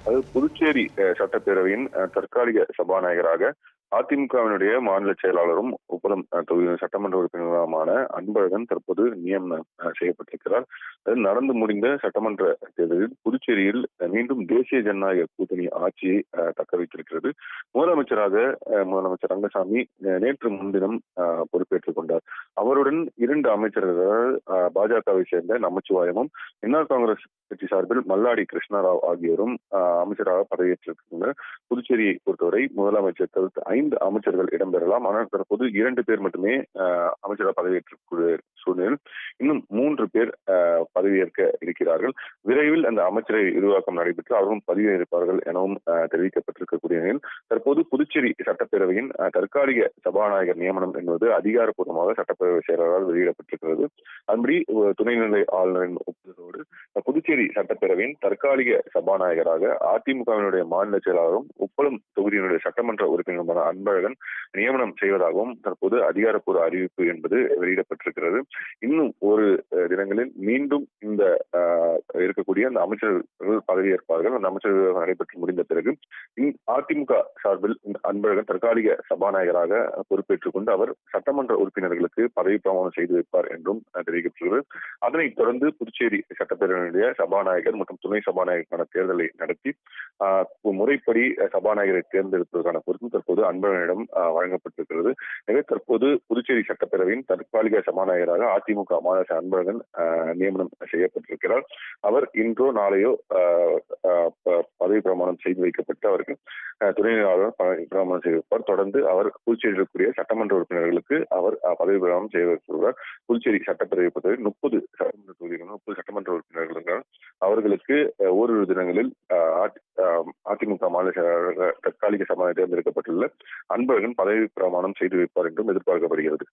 அது புதுச்சேரி சட்டப்பேரவையின் தற்காலிக சபாநாயகராக அதிமுகவினுடைய மாநில செயலாளரும் உப்பளம் தொகுதி சட்டமன்ற உறுப்பினருமான அன்பழகன் தற்போது நியமனம் செய்யப்பட்டிருக்கிறார். நடந்து முடிந்த சட்டமன்ற தேர்தலில் புதுச்சேரியில் மீண்டும் தேசிய ஜனநாயக கூட்டணி ஆட்சியை தக்க வைத்திருக்கிறது. முதலமைச்சர் ரங்கசாமி நேற்று முன்தினம் பொறுப்பேற்றுக் கொண்டார். அவருடன் 2 அமைச்சர்கள் பாஜகவை சேர்ந்த நமச்சிவாயமும், என்ஆர் காங்கிரஸ் கட்சி சார்பில் மல்லாடி கிருஷ்ணராவ் ஆகியோரும் அமைச்சராக பதவியேற்றிருக்கின்றனர். புதுச்சேரியை பொறுத்தவரை முதலமைச்சர் தவிர்த்து 5 அமைச்சர்கள் இடம்பெறலாம். ஆனால் தற்போது 2 பேர் மட்டுமே அமைச்சராக பதவியேற்கக்கூடிய சூழ்நிலையில் இன்னும் 3 பேர் பதவியேற்க இருக்கிறார்கள். விரைவில் அந்த அமைச்சரை விரிவாக்கம் நடைபெற்று அவரும் பதவியேற்பார்கள் எனவும் தெரிவிக்கப்பட்டிருக்கக்கூடிய நிலையில் தற்போது புதுச்சேரி சட்டப்பேரவையின் தற்காலிக சபாநாயகர் நியமனம் என்பது அதிகாரப்பூர்வமாக சட்டப்பேரவை செயலரால் வெளியிடப்பட்டிருக்கிறது. அதன்படி துணைநிலை ஆளுநரின் ஒப்புதலோடு புதுச்சேரி சட்டப்பேரவையின் தற்காலிக சபாநாயகராக அதிமுகவினுடைய மாநில செயலாளரும் உப்பளம் தொகுதியினுடைய சட்டமன்ற உறுப்பினருமான அன்பழகன் நியமனம் செய்வதாகவும் தற்போது அதிகாரப்பூர்வ அறிவிப்பு என்பது வெளியிடப்பட்டிருக்கிறது. இன்னும் ஒரு தினங்களில் மீண்டும் இந்த இருக்கக்கூடிய அந்த அமைச்சர்கள் பதவியேற்பார்கள். அந்த அமைச்சர்கள் நடைபெற்று முடிந்த பிறகு அதிமுக சார்பில் அன்பழகன் தற்காலிக சபாநாயகராக பொறுப்பேற்றுக் கொண்டு அவர் சட்டமன்ற உறுப்பினர்களுக்கு பதவி பிரமாணம் செய்து வைப்பார் என்றும் தெரிவிக்கப்பட்டுள்ளது. அதனைத் தொடர்ந்து புதுச்சேரி சட்டப்பேரவையினுடைய சபாநாயகர் மற்றும் துணை சபாநாயகருக்கான தேர்தலை நடத்தி முறைப்படி சபாநாயகரை தேர்ந்தெடுப்பதற்கான பொறுப்பு தற்போது அன்பழகனிடம் வழங்கப்பட்டிருக்கிறது. எனவே தற்போது புதுச்சேரி சட்டப்பேரவையின் தற்காலிக சபாநாயகராக அதிமுக மாநில அன்பழகன் நியமனம் செய்யப்பட்டிருக்கிறார். அவர் இன்றோ நாளையோ பதவி பிரமாணம் செய்து வைக்கப்பட்டு அவருக்கு துணைநிலையாளர் பதவி பிரமாணம் செய்து வைப்பார். தொடர்ந்து அவர் புதுச்சேரியில் இருக்கக்கூடிய சட்டமன்ற உறுப்பினர்களுக்கு அவர் பதவி பிரமாணம் செய்து வைத்துள்ளார். புதுச்சேரி சட்டப்பேரவை பொறுத்தவரை 30 சட்டமன்ற தொகுதிகள் 30 சட்டமன்ற உறுப்பினர்கள் அவர்களுக்கு ஓரிரு தினங்களில் அதிமுக மாநில செயலாளர் தற்காலிக சபாநாயகர் தேர்ந்தெடுக்கப்பட்டுள்ள அன்பழகன் பதவி பிரமாணம் செய்து வைப்பார் என்றும் எதிர்பார்க்கப்படுகிறது.